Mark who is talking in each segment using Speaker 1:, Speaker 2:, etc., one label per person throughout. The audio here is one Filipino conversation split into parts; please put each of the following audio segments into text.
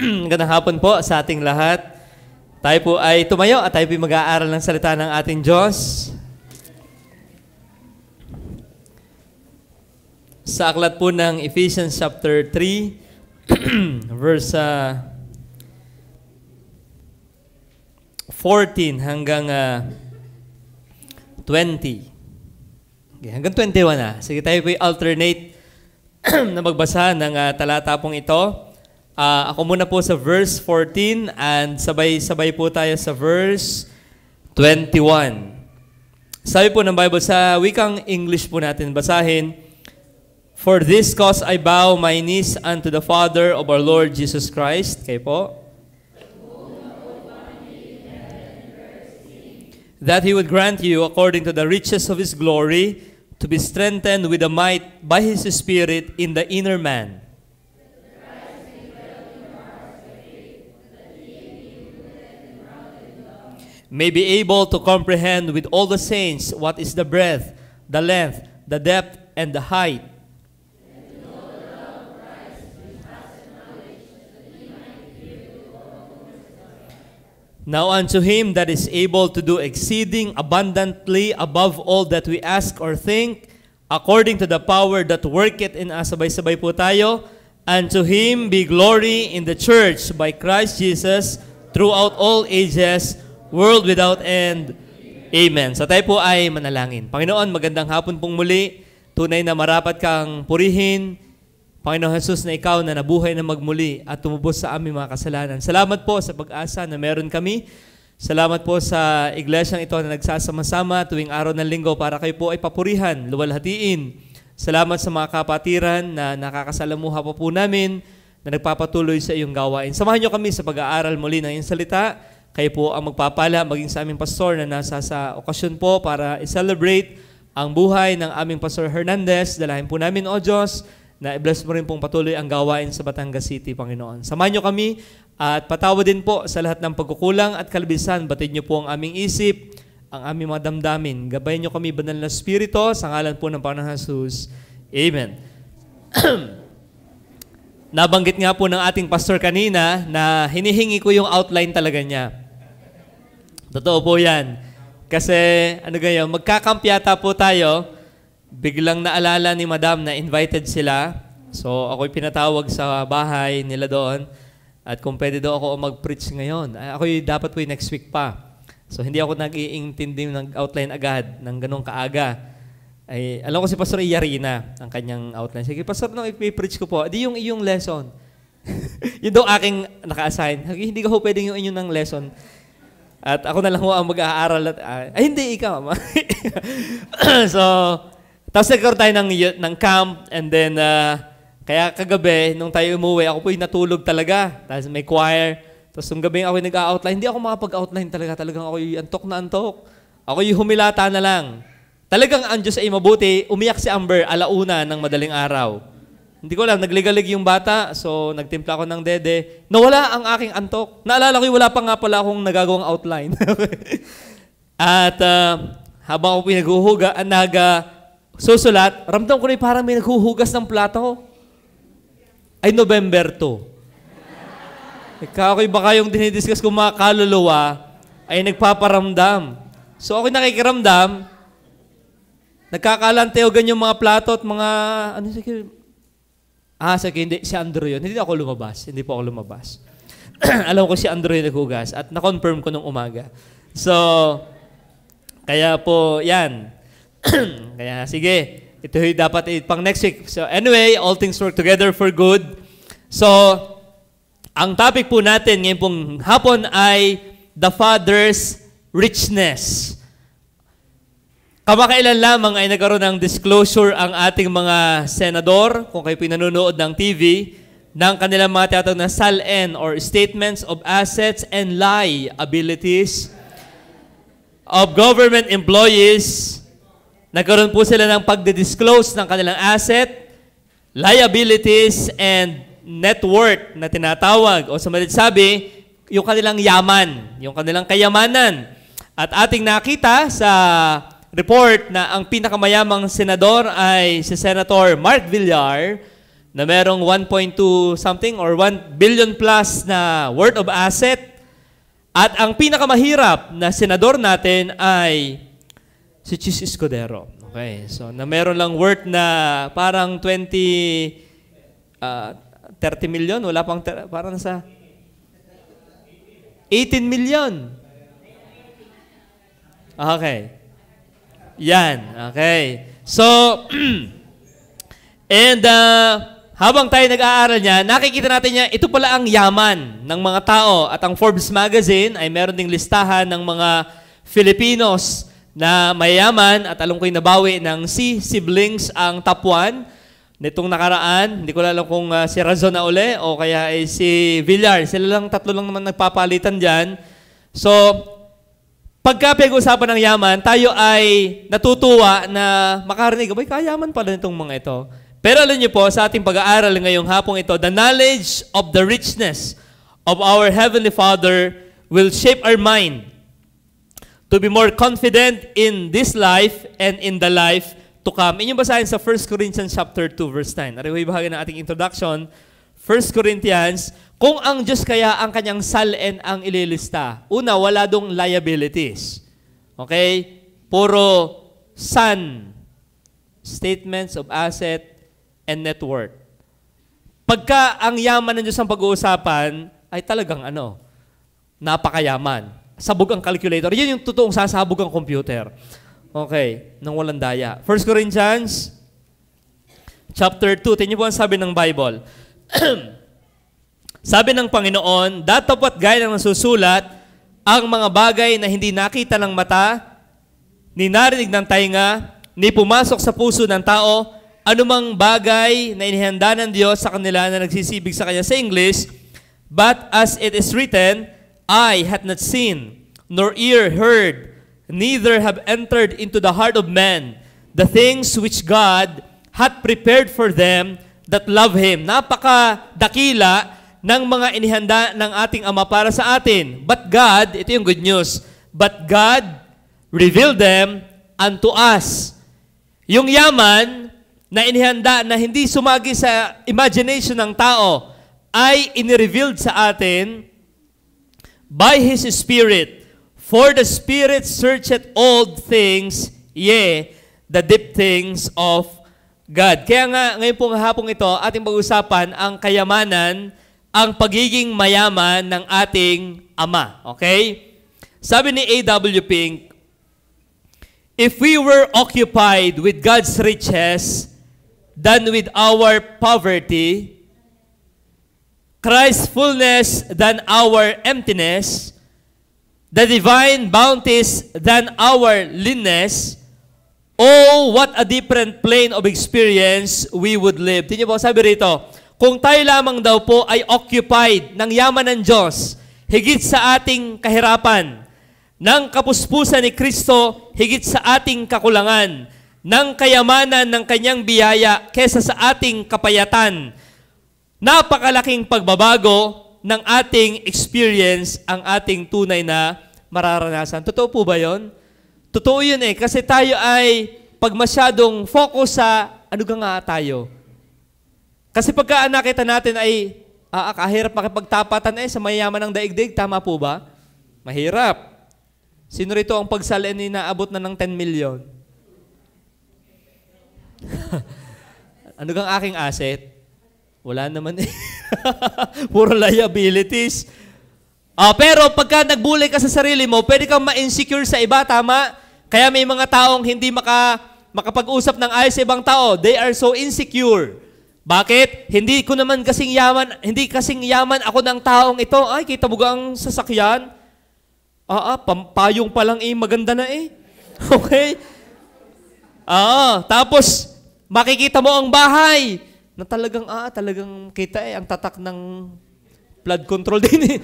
Speaker 1: Magandang hapon po sa ating lahat. Tayo po ay tumayo at tayo po mag-aaral ng salita ng ating Diyos. Sa aklat po ng Ephesians chapter 3, verse 14 hanggang 20. Okay, hanggang 21 na. Sige, tayo po alternate na magbasa ng talata pong ito. Ako muna po sa verse 14 and sabay-sabay po tayo sa verse 21. Sabi po ng Bible sa wikang English po natin basahin, "For this cause I bow my knees unto the Father of our Lord Jesus Christ." Kayo po. "That He would grant you, according to the riches of His glory, to be strengthened with the might by His Spirit in the inner man, may be able to comprehend with all the saints what is the breadth, the length, the depth, and the height, now unto Him that is able to do exceeding abundantly above all that we ask or think, according to the power that worketh in us." Sabay-sabay po tayo. "And to Him be glory in the church by Christ Jesus throughout all ages, world without end. Amen." So tayo po ay manalangin. Panginoon, magandang hapon pong muli. Tunay na marapat kang purihin, Panginoon Jesus, na Ikaw na nabuhay na magmuli at tumubos sa aming mga kasalanan. Salamat po sa pag-asa na meron kami. Salamat po sa iglesyang ito na nagsasama-sama tuwing araw ng linggo para kayo po ay papurihan, luwalhatiin. Salamat sa mga kapatiran na nakakasalamuha po namin na nagpapatuloy sa iyong gawain. Samahan niyo kami sa pag-aaral muli ng iyong salita. Kayo po ang magpapala maging sa aming pastor na nasa sa okasyon po para i-celebrate ang buhay ng aming Pastor Hernandez. Dalahin po namin, O Diyos, na i-bless mo rin pong patuloy ang gawain sa Batangas City, Panginoon. Samahan niyo kami at patawad din po sa lahat ng pagkukulang at kalabisan. Batid niyo po ang aming isip, ang aming mga damdamin. Gabayan niyo kami, Banal na Espiritu, sa ngalan po ng Panginoon Jesus. Amen. Nabanggit nga po ng ating pastor kanina na hinihingi ko yung outline talaga niya. Totoo po yan. Kasi, magkakampyata po tayo. Biglang naalala ni Madam na invited sila. So, ako'y pinatawag sa bahay nila doon. At kung pwede daw ako mag-preach ngayon. Ako'y dapat po next week pa. So, hindi ako nag-iintindi ng outline agad ng ganong kaaga. Ay, alam ko si Pastor Iyari na ang kanyang outline. Sige, Pastor, nung ipipreach ko po, di yung iyong lesson. Yun daw aking naka-assign. Hindi ko pwedeng yung inyong lesson. At ako na lang ho ang mag-aaral. Ay, hindi, ikaw. So, tapos nagkaroon tayo ng camp. And then, kaya kagabi, nung tayo umuwi, ako po'y natulog talaga. Tapos may choir. Tapos nung gabi ako nag-outline. Hindi ako makapag-outline talaga. Talagang ako'y antok na antok. Ako'y humilata na lang. Talagang ang Diyos ay mabuti. Umiyak si Amber 1:00 ng madaling araw. Hindi ko alam, nagligalig yung bata, so nagtimpla ako ng dede. Nawala ang aking antok. Naalala ko, wala pa nga pala akong nagagawang outline. At habang ako susulat, ramdam ko na parang may naghuhugas ng plato. Ay, November 2. Ikaw, baka yung dinidiscuss ko mga kaluluwa ay nagpaparamdam. So ako'y nakikiramdam, nagkakalanteogan yung mga plato at mga, sige, hindi, si Andrew yun. Hindi po ako lumabas. Alam ko si Andrew yung naghugas at na-confirm ko nung umaga. So, kaya po, yan. Kaya, sige, ito yung dapat pang next week. So, anyway, all things work together for good. So, ang topic po natin ngayon pong hapon ay the Father's richness. Kamakailan lamang ay nagkaroon ng disclosure ang ating mga senador, kung kayo pinanonood ng TV, ng kanilang mga tinatawag na SALN or Statements of Assets and Liabilities of Government Employees. Nagkaroon po sila ng pagdidisclose ng kanilang asset, liabilities, and net worth na tinatawag. O sa maliit sabi, yung kanilang yaman, yung kanilang kayamanan. At ating nakita sa report na ang pinakamayamang senador ay si Senator Mark Villar na merong 1.2 something or 1 billion plus na worth of asset. At ang pinakamahirap na senador natin ay si Chis Escudero. Okay, so na meron lang worth na parang 30 million, wala pang, parang nasa 18 million. Okay. Yan, okay. So, and habang tayo nag-aaral niya, nakikita natin niya, ito pala ang yaman ng mga tao. At ang Forbes magazine ay meron ding listahan ng mga Filipinos na mayayaman at alam ko'y nabawi ng siblings ang top 1 nitong nakaraan. Hindi ko alam kung si Razon na uli o kaya ay si Villar. Sila lang, tatlo lang naman nagpapalitan dyan. So, pagka pinag-usapan ng yaman, tayo ay natutuwa na makarinig, abay, kayaman pala nitong mga ito. Pero alam niyo po, sa ating pag-aaral ngayong hapong ito, the knowledge of the richness of our Heavenly Father will shape our mind to be more confident in this life and in the life to come. Inyong basahin sa 1 Corinthians chapter 2, verse 9. Arihoy bahagi ng ating introduction. 1 Corinthians, kung ang Diyos kaya ang kanyang salin ang ililista. Una, wala dong liabilities. Okay? Puro son, statements of asset, and net worth. Pagka ang yaman ng Diyos ang pag-uusapan, ay talagang napakayaman. Sabog ang calculator. Yan yung totoong sasabog ang computer. Okay, nang walang daya. 1 Corinthians chapter 2, tingnan po ang sabi ng Bible. Sabi ng Panginoon, datapot gaya ng nasusulat, ang mga bagay na hindi nakita ng mata, ni narinig ng tainga, ni pumasok sa puso ng tao, anumang bagay na inihanda ng Diyos sa kanila na nagsisibig sa Kanya. Sa English, but as it is written, eye hath not seen, nor ear heard, neither have entered into the heart of man the things which God hath prepared for them that love Him. Napakadakila ng mga inihanda ng ating Ama para sa atin. But God, ito yung good news, but God revealed them unto us. Yung yaman na inihanda na hindi sumagi sa imagination ng tao ay inirevealed sa atin by His Spirit. For the Spirit searcheth all things, yea, the deep things of God. Kaya nga, ngayon pong hapong ito, ating pag-usapan ang kayamanan, ang pagiging mayaman ng ating Ama. Okay? Sabi ni A.W. Pink, if we were occupied with God's riches than with our poverty, Christ's fullness than our emptiness, the divine bounties than our leanness, oh, what a different plane of experience we would live. Tingnan po, sabi rito, kung tayo lamang daw po ay occupied ng yaman ng Diyos, higit sa ating kahirapan, ng kapuspusan ni Kristo, higit sa ating kakulangan, ng kayamanan ng Kanyang biyaya kesa sa ating kapayatan, napakalaking pagbabago ng ating experience ang ating tunay na mararanasan. Totoo po ba yun? Totoo yun kasi tayo ay pag masyadong focus sa ano nga tayo. Kasi pagka nakita natin ay kahirap makipagtapatan sa mayaman ng daigdig, tama po ba? Mahirap. Sino rito ang pagsalin ni naabot na ng 10 million? Ano gang aking asset? Wala naman Puro liabilities. Pero pagka nagbulay ka sa sarili mo, pwede kang ma-insecure sa iba, tama? Kaya may mga taong hindi makapag-usap ng ayos sa ibang tao. They are so insecure. Bakit? Hindi kasing yaman ako ng taong ito. Ay, kita mo ang sasakyan? Payong pa lang maganda na Okay? Tapos, makikita mo ang bahay na talagang kita ang tatak ng flood control din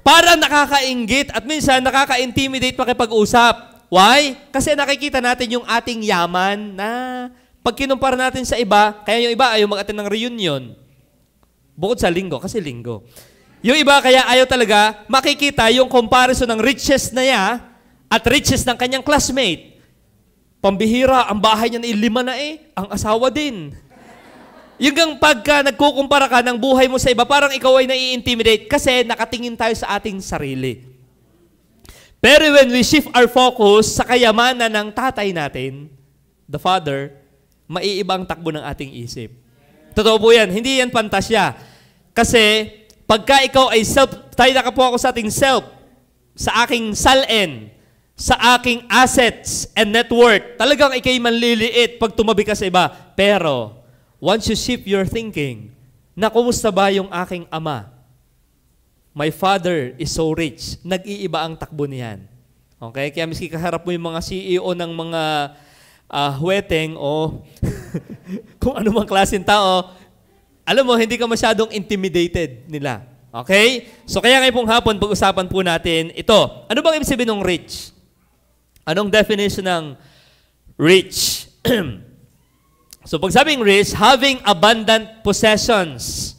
Speaker 1: Para nakakainggit at minsan nakaka-intimidate makipag-usap. Why? Kasi nakikita natin yung ating yaman na pag kinumpara natin sa iba, kaya yung iba ayaw mag-attend ng reunion. Bukod sa linggo, kasi linggo. Yung iba kaya ayaw talaga makikita yung comparison ng riches na niya at riches ng kanyang classmate. Pambihira, ang bahay niya na 5 na ang asawa din. Yung gang pagka nagkukumpara ka ng buhay mo sa iba, parang ikaw ay nai-intimidate kasi nakatingin tayo sa ating sarili. Pero when we shift our focus sa kayamanan ng tatay natin, the Father, maiibang takbo ng ating isip. Totoo po yan. Hindi yan pantasya. Kasi pagka ikaw ay tayo nakapokus sa ating self, sa aking salin, sa aking assets and net worth, talagang ikay manliliit pag tumabi ka sa iba. Pero, once you shift your thinking, na kumusta ba yung aking ama? My father is so rich. Nag-iiba ang takbo niyan. Okay? Kaya miski kaharap mo yung mga CEO ng mga huweteng o kung ano mang klaseng tao, alam mo, hindi ka masyadong intimidated nila. Okay? So kaya ngayon pong hapon, pag-usapan po natin ito. Ano bang ibig sabihin ng rich? Anong definition ng rich? So pag sabing rich, having abundant possessions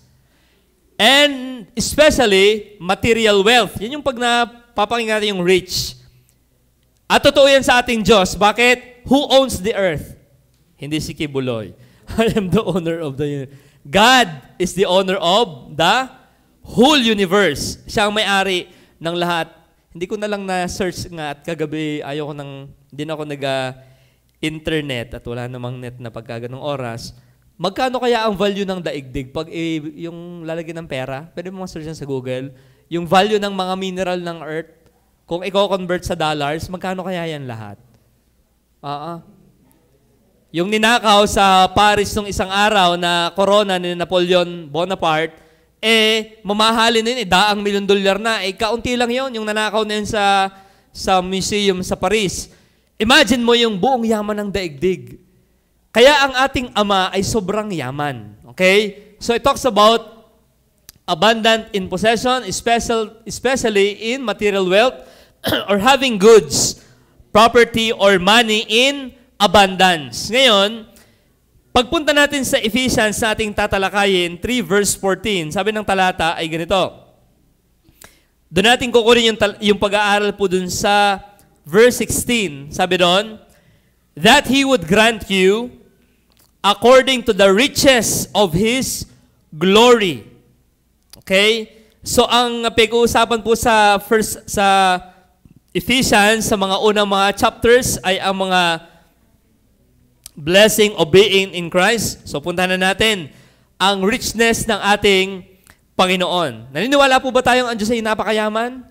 Speaker 1: and especially material wealth. Yan yung pag napapakinggan natin yung rich. At totoo yan sa ating Diyos. Bakit? Who owns the earth? Hindi si Kibuloy. I am the owner of the universe. God is the owner of the whole universe. Siya ang may-ari ng lahat. Hindi ko na lang na-search nga at kagabi hindi na ako nag-internet at wala namang net na pagkaganong oras. Magkano kaya ang value ng daigdig? Pag yung lalagyan ng pera, pwede mo ma-search yan sa Google. Yung value ng mga mineral ng earth, kung i-convert sa dollars, magkano kaya yan lahat? Yung ninakaw sa Paris nung isang araw na corona ni Napoleon Bonaparte, mamahalin na yun, $100 milyon na. Kaunti lang yun, yung nanakaw na yun sa museum sa Paris. Imagine mo yung buong yaman ng daigdig. Kaya ang ating ama ay sobrang yaman. Okay? So it talks about abundant in possession, especially in material wealth, or having goods, property, or money in abundance. Ngayon, pagpunta natin sa Ephesians na ating tatalakayin, 3 verse 14, sabi ng talata ay ganito. Doon natin kukunin yung pag-aaral po dun sa verse 16. Sabi doon, that He would grant you according to the riches of His glory. Okay? So ang pag-uusapan po sa Ephesians, sa mga unang mga chapters, ay ang mga blessing of being in Christ. So puntahan na natin ang richness ng ating Panginoon. Naniniwala po ba tayong ang Diyos ay napakayaman?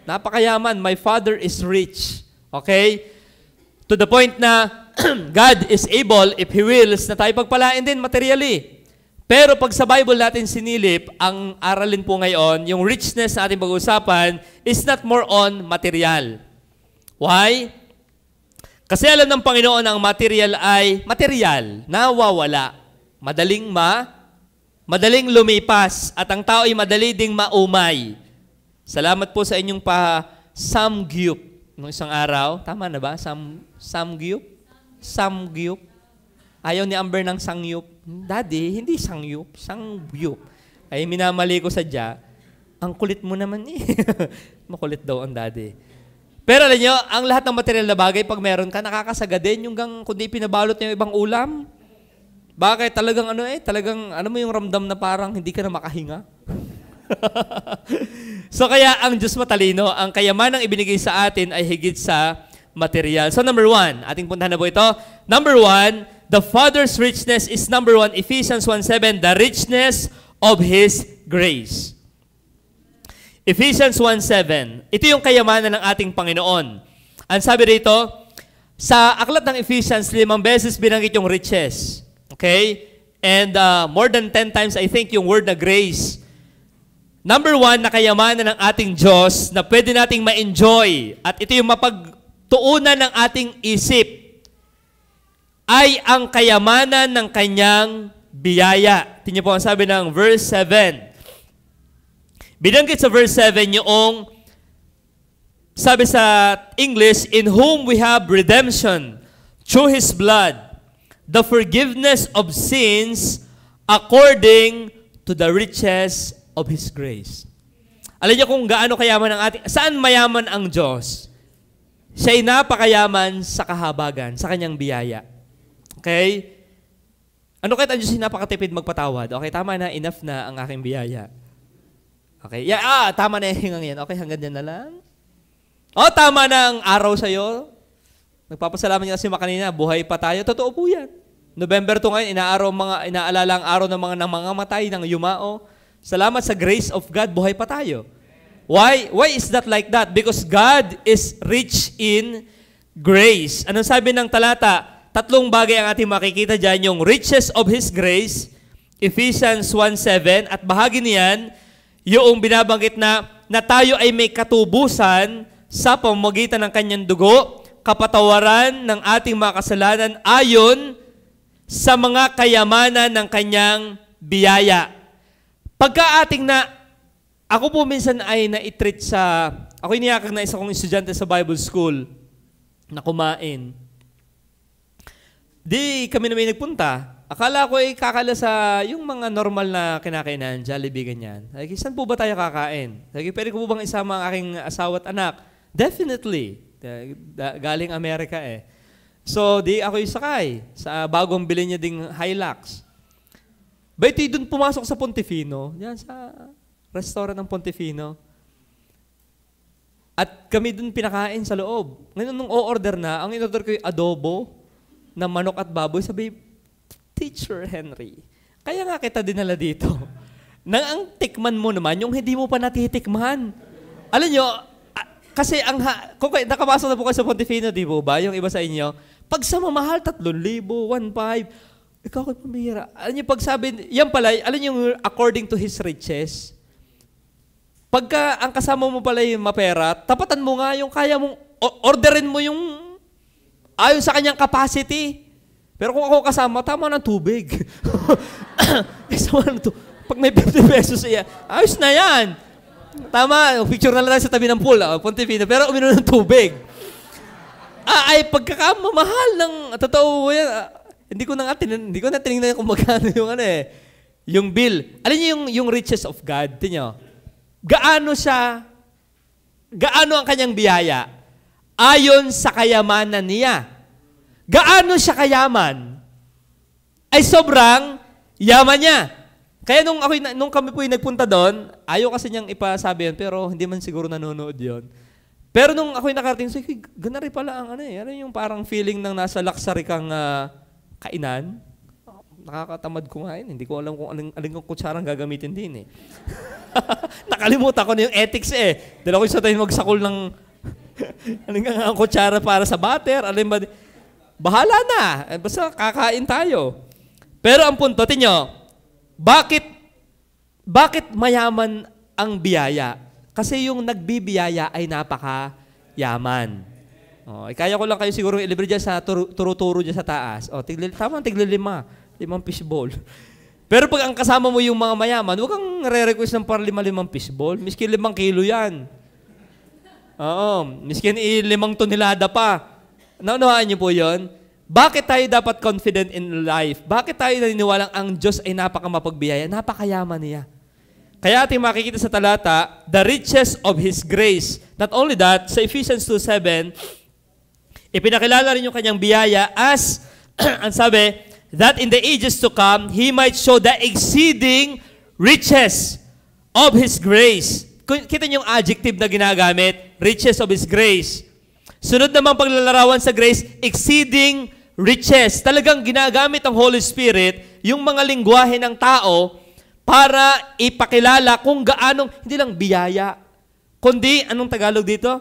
Speaker 1: Napakayaman. My Father is rich. Okay? To the point na God is able, if He wills, na tayo pagpalain din materially. Pero pag sa Bible natin sinilip, ang aralin po ngayon, yung richness na ating pag-uusapan is not more on material. Why? Kasi alam ng Panginoon ang material ay material, nawawala, madaling lumipas, at ang tao ay madali ding maumay. Salamat po sa inyong samgyup nung isang araw. Tama na ba? Samgyup? Samgyup. Ayaw ni Amber ng sangyup. Daddy, hindi sangyup, sangyup. Ay minamali ko sadya. Ang kulit mo naman eh. Makulit daw ang daddy. Pero alam nyo, ang lahat ng material na bagay, pag meron ka, nakakasaga din yung kundi pinabalot niya yung ibang ulam. Bakit? Talagang mo yung ramdam na parang hindi ka na makahinga. So kaya ang Diyos matalino, ang kayamanang ibinigay sa atin ay higit sa material. So number 1, ating puntahan na po ito. Number 1, the Father's richness is number 1, Ephesians 1:7, the richness of His grace. Ephesians 1:7. Ito yung kayamanan ng ating Panginoon. Ang sabi rito, sa aklat ng Ephesians, 5 beses binanggit yung riches. Okay? And more than 10 times, I think, yung word na grace. Number 1 na kayamanan ng ating Diyos na pwede nating ma-enjoy, at ito yung mapagtuunan ng ating isip, ay ang kayamanan ng Kanyang biyaya. Tingnan po ang sabi ng verse 7. Binanggit sa verse 7 yung, sabi sa English, in whom we have redemption through His blood, the forgiveness of sins according to the riches of His grace. Alam niyo kung gaano kayaman ang ating, saan mayaman ang Diyos? Siya'y napakayaman sa kahabagan, sa Kanyang biyaya. Okay? Ano kahit ang Diyos ay napakatipid magpatawad? Okay, tama na, enough na ang aking biyaya. Okay, tama na yung yan. Okay, hanggang dyan na lang. Tama na ang araw sa'yo. Nagpapasalamat niya kasi kanina, buhay pa tayo. Totoo po yan. November 2 ngayon, inaalala ang araw ng mga matay, ng yumao. Salamat sa grace of God, buhay pa tayo. Why? Why is that like that? Because God is rich in grace. Anong sabi ng talata? 3 bagay ang ating makikita dyan, yung riches of His grace, Ephesians 1:7, at bahagi niyan, yung binabanggit na tayo ay may katubusan sa pamamagitan ng kanyang dugo, kapatawaran ng ating mga kasalanan ayon sa mga kayamanan ng kanyang biyaya. Pagka ako po minsan ay na-treat ako iniyakag na isa kong estudyante sa Bible School na kumain. Di kami naman nagpunta. Akala ko ay kakala sa yung mga normal na kinakainan, Jollibee, ganyan. Sabi, saan po ba tayo kakain? Sabi, pwede ko po bang isama ang aking asawa at anak? Definitely. Galing Amerika eh. So, di ako sakay sa bagong bili niya ding Hilux. Baiti doon pumasok sa Pontefino, yan sa restaurant ng Pontefino. At kami doon pinakain sa loob. Ngayon nung o-order na, ang in-order ko yung adobo na manok at baboy, sabi, Teacher Henry, kaya nga kita dinala dito. Nang ang tikman mo naman, yung hindi mo pa natitikman. Alam nyo, kasi kung nakapasok na po kayo sa Pontefino, di po ba? Yung iba sa inyo, pag sa mamahal, 3,000, 1,500, ikaw ko'y pamihira. Alam nyo, pag sabi, yan pala, alam nyo, according to His riches, pagka ang kasama mo pala yung mapera, tapatan mo nga yung kaya mong, orderin mo yung ayon sa kanyang capacity. Pero kung ako kasama, tama ng tubig. Pag may 50 pesos iya, ayos na yan. Tama, picture na lang sa tabi ng pool, Pontefino, pero uminom ng tubig. Ay pagkakamamahal ng, totoo yan, hindi ko na tinignan kung magkano yung yung bill. Alam niyo yung riches of God, tingnan niyo. Gaano ang kanyang biyaya? Ayon sa kayamanan niya. Gaano siya kayaman? Ay sobrang yaman niya. Kaya nung kami po yung nagpunta doon, ayaw kasi niyang ipasabi yun, pero hindi man siguro nanonood yun. Pero nung ako'y nakarating, sabi, gana rin pala ang ano yung parang feeling ng nasa luxury kang kainan. Nakakatamad kumain. Hindi ko alam kung aling kutsarang gagamitin din eh. Nakalimutan ko na yung ethics eh. Dala ko isa tayo magsakol ng ang kutsara para sa butter. Bahala na. Basta kakain tayo. Pero ang punto, tinyo, bakit mayaman ang biyaya? Kasi yung nagbibiyaya ay napakayaman. Kaya ko lang kayo siguro ilibre dyan sa turo-turo dyan sa taas. Tama, tigli 5 fishball. Pero pag ang kasama mo yung mga mayaman, huwag kang re-request ng para 5 fishball. Miskin 5 kilo yan. Miskin 5 tonelada pa. Naunawahan niyo po yun? Bakit tayo dapat confident in life? Bakit tayo naniniwalang ang Diyos ay napakamapagbiyaya? Napakayaman niya. Kaya ating makikita sa talata, the riches of His grace. Not only that, sa Ephesians 2:7, ipinakilala rin yung kanyang biyaya as, ang sabi, that in the ages to come, He might show the exceeding riches of His grace. Kita niyo yung adjective na ginagamit, riches of His grace. Sunod naman paglalarawan sa grace, exceeding riches. Talagang ginagamit ang Holy Spirit yung mga lingwahe ng tao para ipakilala kung gaanong, hindi lang biyaya, kundi, anong Tagalog dito?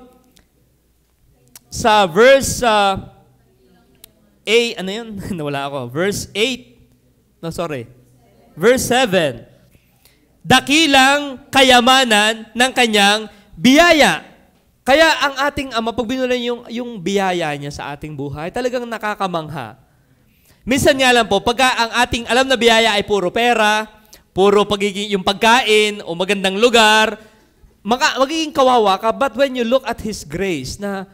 Speaker 1: Sa verse ano yun? Nawala ako. Verse 8. No, sorry. Verse 7. Dakilang kayamanan ng kanyang biyaya. Kaya ang ating Ama, pag binulan yung biyaya niya sa ating buhay, talagang nakakamangha. Minsan nga lang po, pagka ang ating alam na biyaya ay puro pera, puro yung pagkain o magandang lugar, magiging kawawa ka. But when you look at His grace, na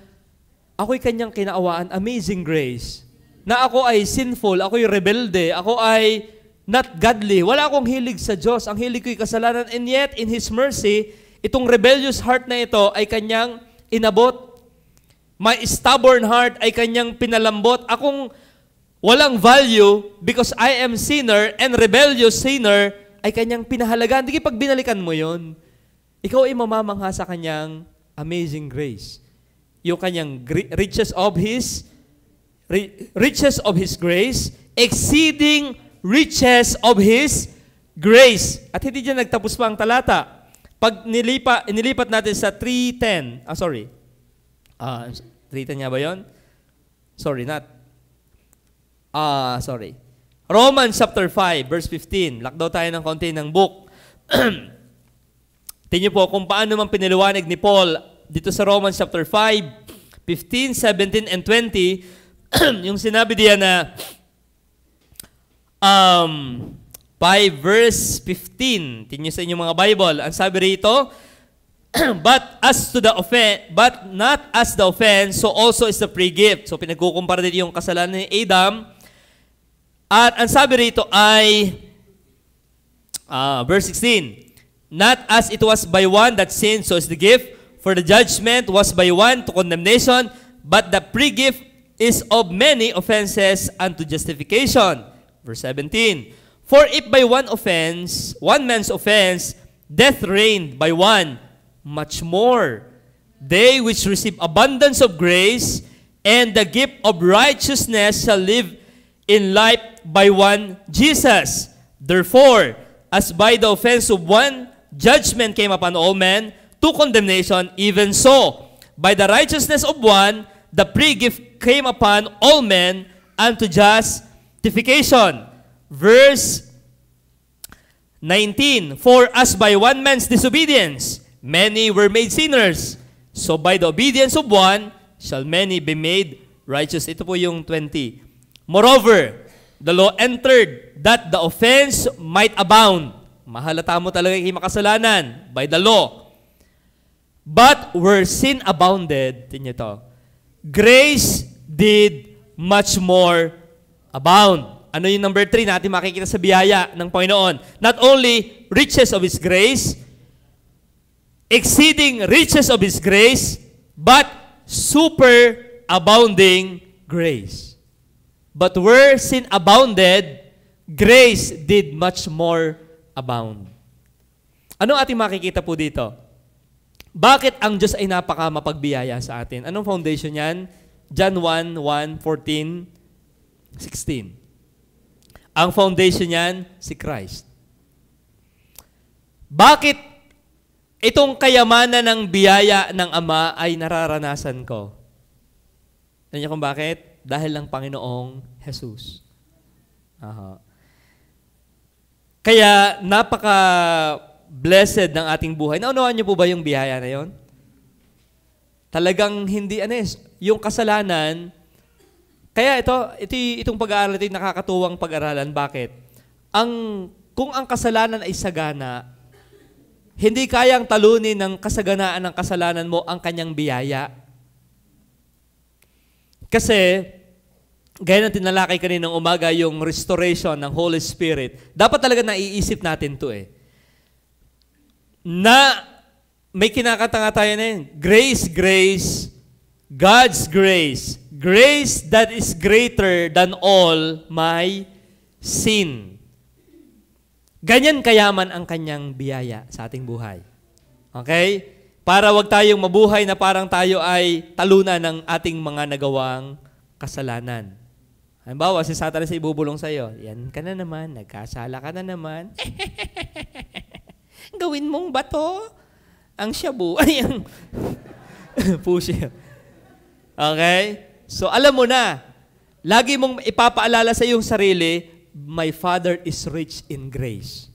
Speaker 1: ako'y kanyang kinaawaan, amazing grace, na ako ay sinful, ako'y rebelde, ako ay not godly, wala akong hilig sa Diyos, ang hilig ko'y kasalanan, and yet, in His mercy, itong rebellious heart na ito ay kanyang inabot. My stubborn heart ay kanyang pinalambot. Akong walang value because I am sinner and rebellious sinner, ay kanyang pinahalagaan. Hindi pag binalikan mo yon, ikaw ay mamamangha sa kanyang amazing grace. Yung kanyang riches of His grace, exceeding riches of His grace. At hindi dyan nagtapos pa ang talata. Pag inilipat natin sa 3:10, 3:10 nga ba yun? Sorry, not. Romans chapter 5, verse 15. Lakdaw tayo ng konti ng book. Tingnan po kung paano man piniliwanag ni Paul dito sa Romans chapter 5, 15, 17, and 20, yung sinabi diyan na 5 verse 15. Tingnan sa inyong mga Bible. Ang sabi rito, but not as the offense, so also is the free gift. So pinagkukumpara dito yung kasalanan ni Adam. At ang sabi rito ay verse 16, not as it was by one that sinned, so is the gift. For the judgment was by one to condemnation, but the free gift is of many offenses unto justification. Verse 17, for if by one man's offense, death reigned by one, much more they which receive abundance of grace and the gift of righteousness shall live in life by one Jesus. Therefore, as by the offense of one, judgment came upon all men to condemnation, even so, by the righteousness of one, the free gift came upon all men unto justification. Verse 19, for as by one man's disobedience, many were made sinners, so by the obedience of one, shall many be made righteous. Ito po yung 20. Moreover, the law entered that the offense might abound. Mahalata mo talaga yung makasalanan by the law. But where sin abounded, tingnan to, grace did much more abound. Ano yung number 3 natin makikita sa biyaya ng Panginoon? Not only riches of His grace, exceeding riches of His grace, but super abounding grace. But where sin abounded, grace did much more abound. Ano ating makikita po dito? Bakit ang Diyos ay napaka mapagbiyaya sa atin? Anong foundation yan? John 1:14, 16. Ang foundation yan, si Christ. Bakit itong kayamanan ng biyaya ng Ama ay nararanasan ko? Alam niyo kung bakit? Dahil lang Panginoong Jesus. Aha. Kaya napaka-blessed ng ating buhay. Naunawaan niyo po ba yung biyaya na yon? Talagang hindi, yung kasalanan, kaya itong pag-aaral, ito yung nakakatuwang pag-aralan. Bakit? Kung ang kasalanan ay sagana, hindi kayang talunin ng kasaganaan ng kasalanan mo ang kanyang biyaya. Kasi, gaya ng tinalakay kaninang umaga, yung restoration ng Holy Spirit, dapat talaga naiisip natin to na may kinakanta nga tayo na yun, grace, grace, God's grace, grace that is greater than all my sin. Ganyan kayaman ang kanyang biyaya sa ating buhay. Okay? Para wag tayong mabuhay na parang tayo ay talunan ng ating mga nagawang kasalanan. Halimbawa, si Satanas ay ibubulong sa iyo. Yan ka na naman, nagkasala ka na naman. Gawin mong bato ang shabu. Ay, ang push. Okay? So, alam mo na, lagi mong ipapaalala sa iyong sarili, my Father is rich in grace.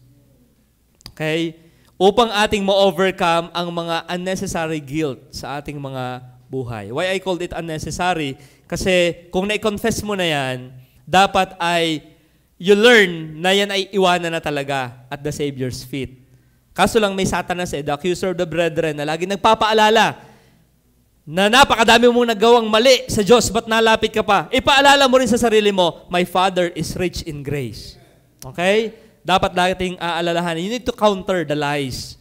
Speaker 1: Okay? Upang ating ma-overcome ang mga unnecessary guilt sa ating mga buhay. Why I called it unnecessary? Kasi kung na-confess mo na yan, dapat ay you learn na yan ay iwanan na talaga at the Savior's feet. Kaso lang may Satanas the accuser of the brethren, na lagi nagpapaalala na napakadami mong nagawang mali sa Diyos, ba't nalapit ka pa? Ipaalala mo rin sa sarili mo, my Father is rich in grace. Okay? Dapat nating aalalahanin. You need to counter the lies.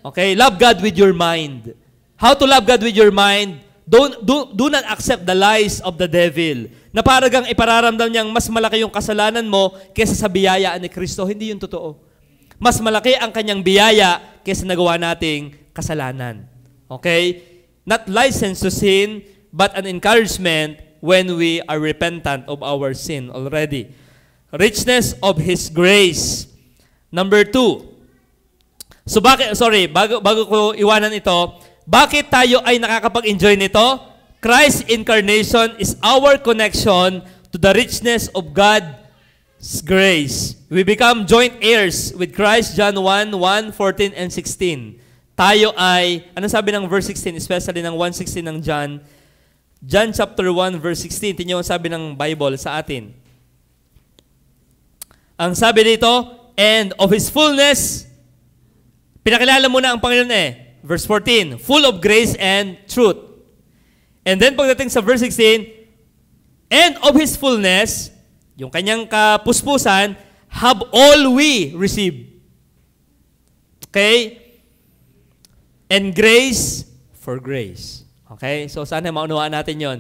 Speaker 1: Okay? Love God with your mind. How to love God with your mind? do not accept the lies of the devil. Na paragang ipararamdam niyang mas malaki yung kasalanan mo kaysa sa biyaya ni Kristo. Hindi yun totoo. Mas malaki ang kanyang biyaya kaysa nagawa nating kasalanan. Okay? Not license to sin, but an encouragement when we are repentant of our sin already. Richness of His grace. Number 2. So bago ko iwanan ito, bakit tayo ay nakakapag-enjoy nito? Christ's incarnation is our connection to the richness of God's grace. We become joint heirs with Christ, John 1:1, 14, and 16. Tayo ay, ano sabi ng verse 16, especially ng 1:16 ng John? John chapter 1, verse 16. Tingnan yung sabi ng Bible sa atin. Ang sabi dito, and of His fullness, pinakilala muna ang Panginoon Verse 14, full of grace and truth. And then pagdating sa verse 16, and of His fullness, yung kanyang kapuspusan, have all we received. Okay? And grace for grace. Okay? So sana maunawaan natin yon.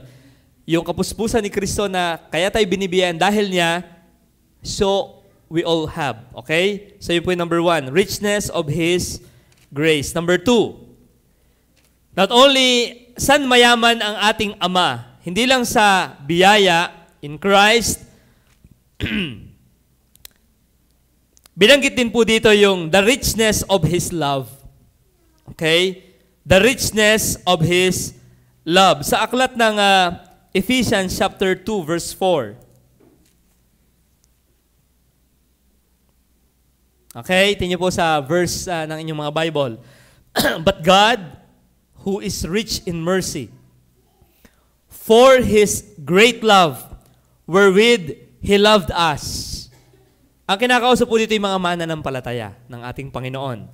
Speaker 1: Yung kapuspusan ni Kristo na kaya tayo binibiyan dahil niya, so we all have. Okay? So yun po yung number 1, richness of His grace. Number 2, not only saan mayaman ang ating Ama, hindi lang sa biyaya in Christ, binanggit din po dito yung the richness of His love. Okay? The richness of His love. Sa aklat ng Ephesians chapter 2 verse 4. Okay, tingnan po sa verse ng inyong mga Bible. But God, who is rich in mercy, for His great love, wherewith He loved us. Ang kinakausap po dito yung mga mananampalataya ng ating Panginoon.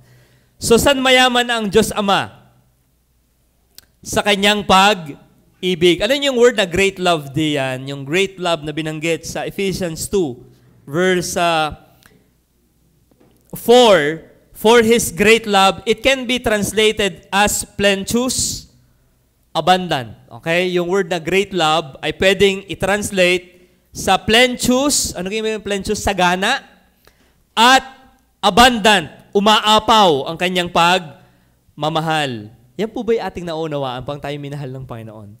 Speaker 1: So, saan mayaman ang Diyos Ama? Sa Kanyang pag-ibig. Ano yung word na great love diyan? Yung great love na binanggit sa Ephesians 2, verse 4, for His great love, it can be translated as plenteous, abundant. Okay? Yung word na great love ay pwedeng i-translate sa plenteous, ano yung plenteous? Sagana, at abundant, umaapaw ang kanyang pagmamahal. Yan po ba'y ating naunawaan pang tayo minahal ng Panginoon?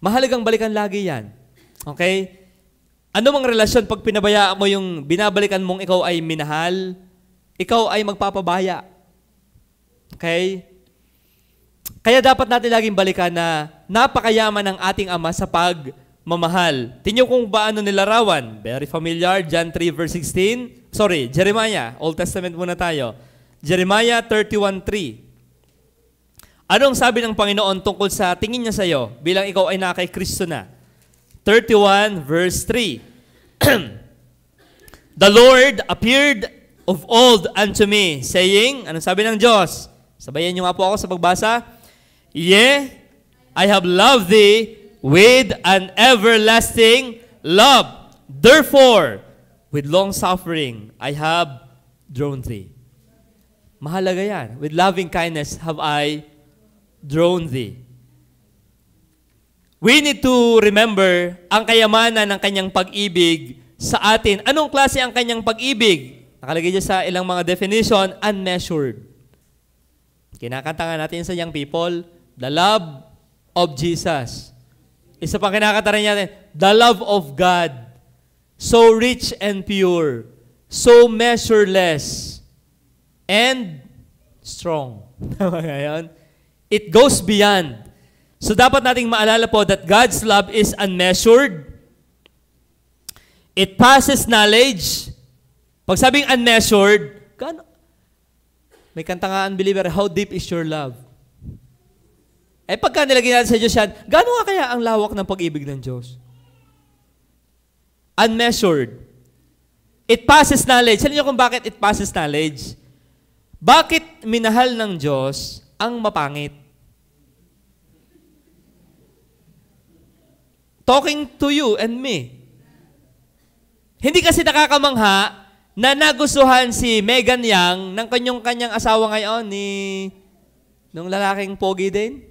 Speaker 1: Mahalagang balikan lagi yan. Okay? Ano mang relasyon pag pinabayaan mo yung binabalikan mong ikaw ay minahal, ikaw ay magpapabaya. Okay? Kaya dapat natin laging balikan na napakayaman ng ating Ama sa pagmamahal. Tingnan kung paano nilarawan. Very familiar, John 3 verse 16. Sorry, Jeremiah. Old Testament muna tayo. Jeremiah 31:3. Anong sabi ng Panginoon tungkol sa tingin niya sa iyo bilang ikaw ay na kay Kristo na? 31 verse 3. The Lord appeared of old unto me, saying, anong sabi ng Diyos? Sabayan niyo nga po ako sa pagbasa. Yea, I have loved thee with an everlasting love. Therefore, with long suffering, I have drawn thee. Mahalaga yan. With loving kindness have I drawn thee. We need to remember ang kayamanan ng kanyang pag-ibig sa atin. Anong klase ang kanyang pag-ibig? Nakalagay dyan sa ilang mga definition, unmeasured. Kinakanta nga natin sa young people, the love of Jesus. Isa pang kinakanta rin natin, the love of God. So rich and pure, so measureless, and strong. Ngayon, it goes beyond. So dapat nating maalala po that God's love is unmeasured. It passes knowledge. Pag sabing unmeasured, may kanta nga unbeliever, how deep is your love? Eh pagka nilagay natin sa Diyos yan, gaano nga kaya ang lawak ng pag-ibig ng Diyos? Unmeasured. It passes knowledge. Alam niyo kung bakit it passes knowledge? Bakit minahal ng Diyos ang mapangit? Talking to you and me. Hindi kasi nakakamangha na nagustuhan si Megan Yang ng kanyang asawa ngayon nung lalaking pogi din.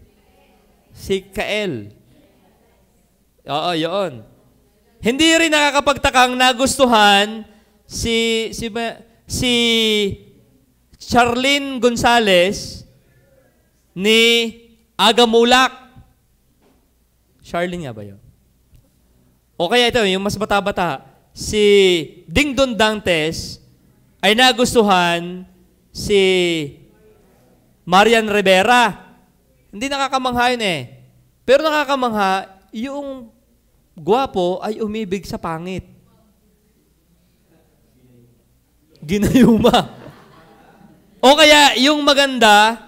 Speaker 1: Si Kael. Oo, yun. Hindi rin nakakapagtakang nagustuhan si Charlene Gonzales ni Aga Mulak. Charlene nga ba yun? O kaya ito, yung mas bata-bata, si Dingdon Dantes ay nagustuhan si Marian Rivera. Hindi nakakamangha yun eh. Pero nakakamangha, yung gwapo ay umibig sa pangit. Ginayuma. O kaya, yung maganda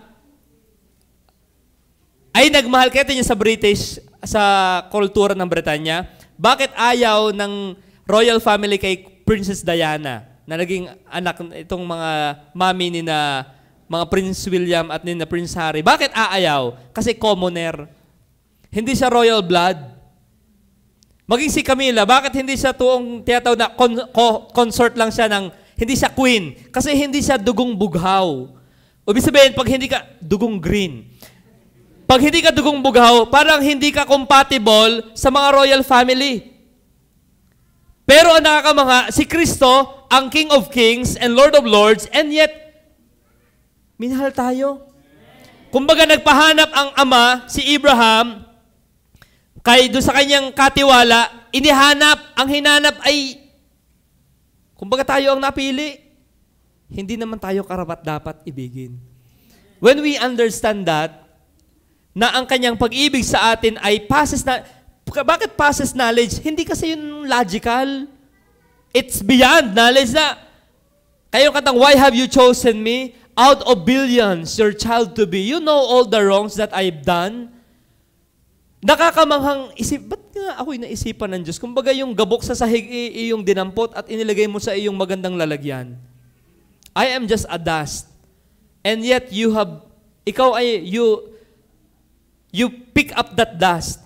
Speaker 1: ay nagmahal kaya niya sa British, sa kultura ng Britanya. Bakit ayaw ng royal family kay Princess Diana na naging anak itong mga mami ni na mga Prince William at ni na Prince Harry? Bakit aayaw? Kasi commoner. Hindi siya royal blood. Maging si Camilla, bakit hindi siya tuong tiyataw na consort lang siya ng, hindi siya queen? Kasi hindi siya dugong bughaw. Ibig sabihin, pag hindi ka dugong green, pag hindi ka dugong bughaw, parang hindi ka compatible sa mga royal family. Pero ang nakakamangha, si Kristo, ang King of Kings and Lord of Lords, and yet, minahal tayo. Kumbaga nagpahanap ang ama, si Abraham, kay doon sa kanyang katiwala, inihanap, ang hinanap ay, kumbaga tayo ang napili. Hindi naman tayo karapat-dapat ibigin. When we understand that, na ang kanyang pag-ibig sa atin ay passes na, bakit passes knowledge? Hindi kasi yun logical. It's beyond knowledge na, kayong katang, why have you chosen me? Out of billions, your child to be. You know all the wrongs that I've done. Nakakamanghang isip, ba't nga ako'y naisipan ng Diyos? Kumbaga yung gabok sa sahig iyong dinampot at inilagay mo sa iyong magandang lalagyan. I am just a dust. And yet you pick up that dust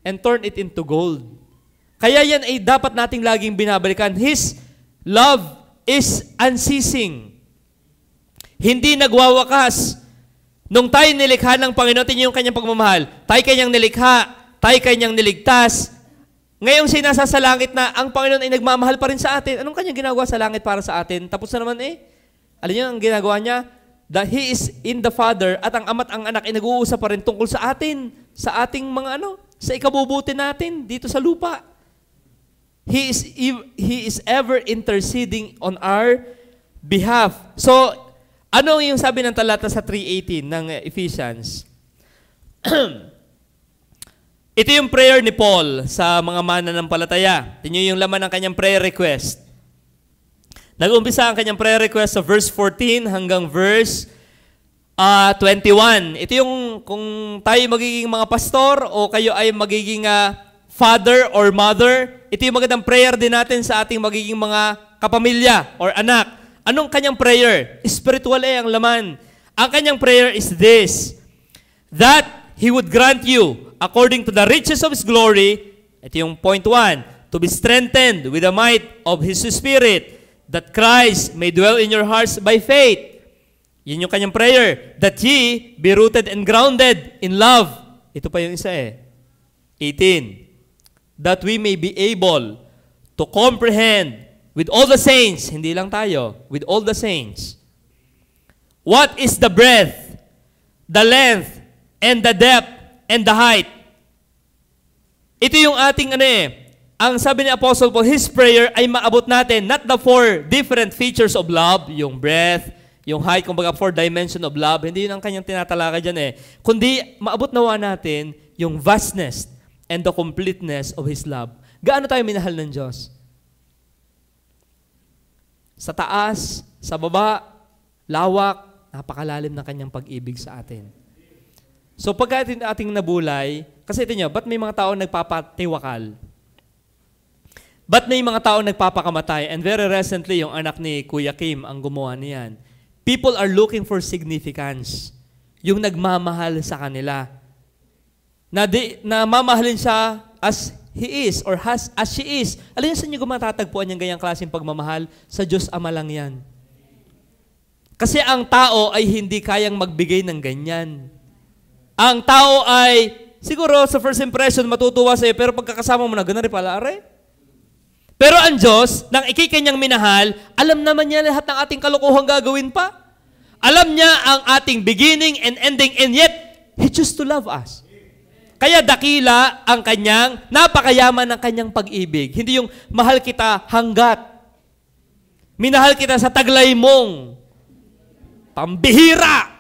Speaker 1: and turn it into gold. Kaya yan ay dapat nating laging binabalikan. His love is unceasing. Hindi nagwawakas. Nung tayo nilikha ng Panginoon, tingnan yung kanyang pagmamahal. Tayo kanyang nilikha, tayo kanyang niligtas. Ngayong sinasa sa langit na ang Panginoon ay nagmamahal pa rin sa atin. Anong kanyang ginagawa sa langit para sa atin? Tapos na naman eh. Alam niyo ang ginagawa niya? That He is in the Father at ang ama't ang anak ay nag-uusap pa rin tungkol sa atin, sa ating mga sa ikabubuti natin dito sa lupa. He is ever interceding on our behalf. So, ano yung sabi ng talata sa 3:18 ng Ephesians? Ito yung prayer ni Paul sa mga mananampalataya. Tingnan yung laman ng kanyang prayer request. Nag-umpisa ang kanyang prayer request sa verse 14 hanggang verse 21. Ito yung kung tayo magiging mga pastor o kayo ay magiging father or mother, ito yung magandang prayer din natin sa ating magiging mga kapamilya or anak. Anong kanyang prayer? Spiritual ang laman. Ang kanyang prayer is this, that He would grant you, according to the riches of His glory, ito yung point 1, to be strengthened with the might of His Spirit, that Christ may dwell in your hearts by faith. Yun yung kanyang prayer. That ye be rooted and grounded in love. Ito pa yung isa 18. That we may be able to comprehend with all the saints, hindi lang tayo, with all the saints, what is the breadth, the length, and the depth, and the height. Ito yung ating ang sabi ni Apostle Paul, his prayer ay maabot natin, not the 4 different features of love, yung breadth, yung height, kumbaga 4 dimension of love, hindi yun ang kanyang tinatalakay dyan kundi maabot nawa natin yung vastness and the completeness of His love. Gaano tayo minahal ng Diyos? Sa taas, sa baba, lawak, napakalalim ng kanyang pag-ibig sa atin. So pagka ating nabulay, kasi ito nyo, ba't may mga tao nagpapatiwakal? Ba't may mga tao nagpapakamatay? And very recently, yung anak ni Kuya Kim ang gumawa niyan. People are looking for significance. Yung nagmamahal sa kanila. Na mamahalin siya as he is or as she is. Alam niyo saan niyo matatagpuan yung ganyang klaseng pagmamahal? Sa Diyos Ama lang yan. Kasi ang tao ay hindi kayang magbigay ng ganyan. Ang tao ay Siguro sa first impression, matutuwa sa'yo, pero pagkakasama mo na, ganun rin pala, are. Pero ang Diyos, nang ikikanyang minahal, alam naman niya lahat ng ating kalokohang gagawin pa. Alam niya ang ating beginning and ending, and yet, He chose to love us. Kaya dakila ang kanyang, napakayaman ng kanyang pag-ibig. Hindi yung mahal kita hanggat. Minahal kita sa taglay mong pambihira.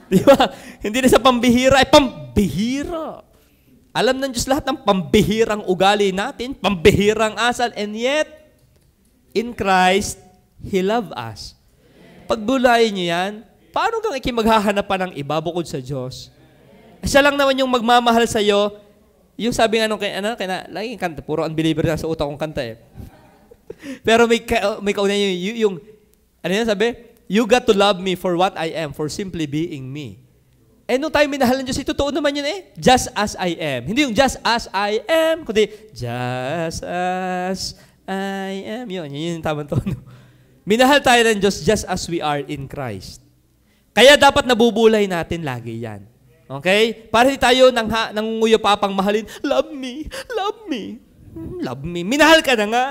Speaker 1: Di ba? Hindi na sa pambihira, pambihira. Alam ng Diyos lahat ng pambihirang ugali natin, pambihirang asal, and yet, in Christ, He loved us. Pagbulayin niyo yan, paano kang ikimaghahanap pa ng iba bukod sa Diyos? Siya lang naman yung magmamahal sa iyo. Yung sabi nga nung laging kanta, puro unbeliever na sa utak kong kanta eh. Pero may kauna yung ano yan sabi? You got to love me for what I am, for simply being me. Eh nung tayo minahal ng Diyos, totoo naman yun eh. Just as I am. Hindi yung just as I am, kundi just as I am. Yun yung tamang tono. Minahal tayo ng Diyos just as we are in Christ. Kaya dapat nabubulay natin lagi yan. Okay? Para hindi tayo nangunguyo pa pang mahalin, love me, love me, love me. Minahal ka na nga.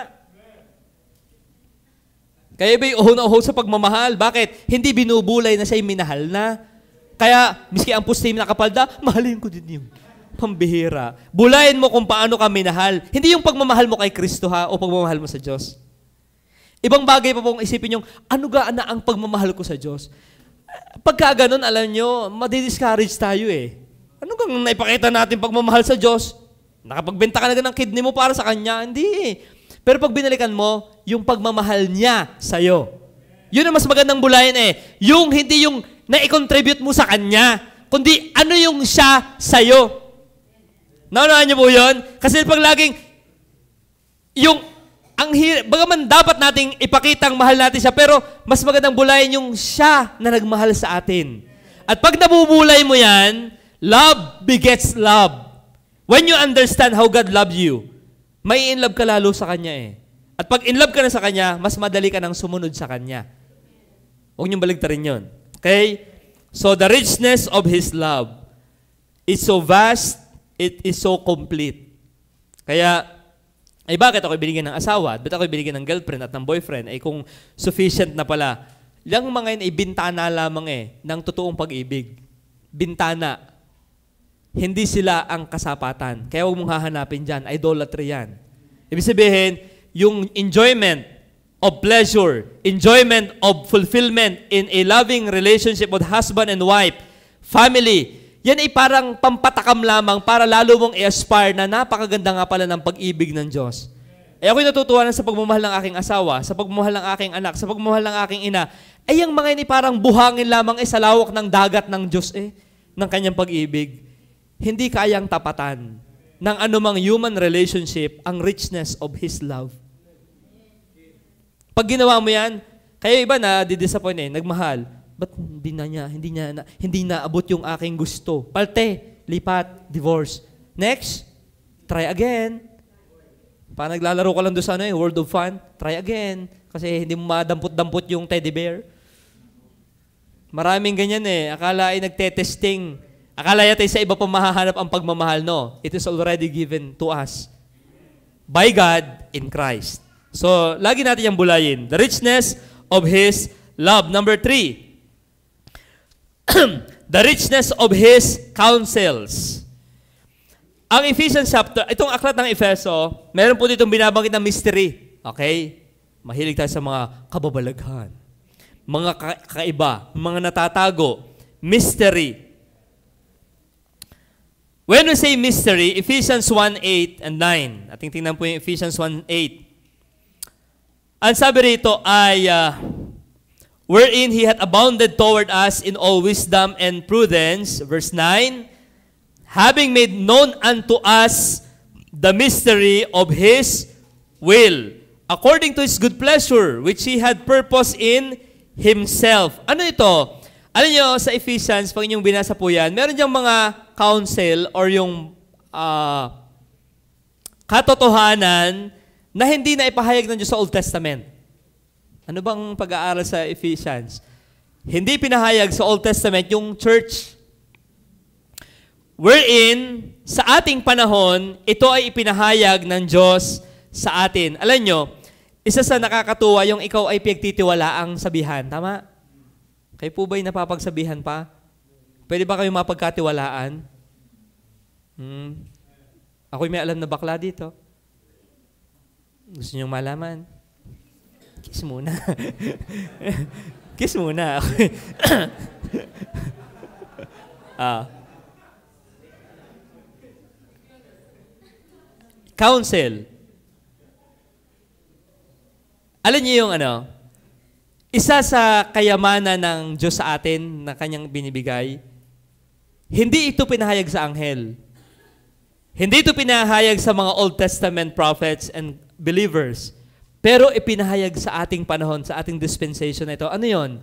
Speaker 1: Kaya ba'y uho na uho sa pagmamahal? Bakit? Hindi binubulay na siya'y minahal na. Kaya, miski ang pustim na kapalda, mahalin ko din yung pambihira. Bulayin mo kung paano ka minahal. Hindi yung pagmamahal mo kay Kristo ha, o pagmamahal mo sa Diyos. Ibang bagay pa pong isipin yung, ano ga na ang pagmamahal ko sa Diyos? Pagka ganun, alam nyo, madidiscourage tayo eh. Ano kang naipakita natin pagmamahal sa Diyos? Nakapagbenta ka na ng kidney mo para sa Kanya? Hindi. Pero pag binalikan mo, yung pagmamahal niya sa'yo. Yun ang mas magandang bulayan eh. Yung hindi yung na-contribute mo sa Kanya, kundi ano yung siya sa'yo. Naunahan niyo po yun? Kasi pag laging, bagaman dapat nating ipakitang mahal natin siya, pero mas magandang bulayan yung siya na nagmahal sa atin. At pag nabubulay mo yan, love begets love. When you understand how God loves you, may in love ka lalo sa Kanya eh. At pag in love ka na sa Kanya, mas madali ka nang sumunod sa Kanya. Huwag niyong baligtarin yun. Okay? So the richness of His love is so vast, it is so complete. Kaya, ay bakit ako binigyan ng asawa? Ba't ako binigyan ng girlfriend at ng boyfriend? Ay kung sufficient na pala. Yung mga yun ay bintana lamang eh, ng totoong pag-ibig. Bintana. Hindi sila ang kasapatan. Kaya huwag mong hahanapin dyan. Idolatry yan. Ibig sabihin, yung enjoyment of pleasure, enjoyment of fulfillment in a loving relationship with husband and wife, family, yan ay parang pampatakam lamang para lalo mong i-aspire na napakaganda nga pala ng pag-ibig ng Diyos. Eh ako'y natutuwa na sa pagmamahal ng aking asawa, sa pagmamahal ng aking anak, sa pagmamahal ng aking ina, ay yung mga ini parang buhangin lamang sa lawak ng dagat ng Diyos ng kanyang pag-ibig. Hindi kayang tapatan ng anumang human relationship ang richness of His love. Pag ginawa mo yan, kaya iba na di-disappoint nagmahal. Ba't hindi na abot yung aking gusto? Palte, lipat, divorce. Next, try again. Parang naglalaro ka lang doon sa World of Fun, try again. Kasi hindi mo madampot-dampot yung teddy bear. Maraming ganyan Akala ay nagte-testing. Akala yata sa iba pa mahahanap ang pagmamahal. No, it is already given to us by God in Christ. So, lagi natin yung bulayin. The richness of His love. Number 3. The richness of His counsels. Ang Ephesians chapter, itong aklat ng Efeso, meron po ditong binabanggit na mystery. Okay? Mahilig tayo sa mga kababalaghan, mga kakaiba, mga natatago. Mystery. When we say mystery, Ephesians 1:8 and 9. Ating tingnan po yung Ephesians 1:8. Ang sabi rito ay, wherein He hath abounded toward us in all wisdom and prudence. Verse 9, having made known unto us the mystery of His will, according to His good pleasure, which He had purpose in Himself. Ano ito? Alam nyo, sa Ephesians, pag inyong binasa po yan, meron diyang mga counsel or yung katotohanan na hindi na ipahayag ng Diyos sa Old Testament. Ano bang pag-aaral sa Ephesians? Hindi pinahayag sa Old Testament yung church. wherein sa ating panahon, ito ay ipinahayag ng Diyos sa atin. Alam nyo, isa sa nakakatuwa yung ikaw ay pinagtitiwalaang sabihan. Tama? Kayo po ba'y napapagsabihan pa? Pwede ba kayo mapagkatiwalaan? Ako'y may alam na bakla dito. Gusto niyong malaman? Kiss muna. Kiss muna. Counsel. Alam niyo yung isa sa kayamanan ng Diyos sa atin na kanyang binibigay, hindi ito pinahayag sa anghel. Hindi ito pinahayag sa mga Old Testament prophets and believers. Pero ipinahayag sa ating panahon, sa ating dispensation na ito. Ano yon?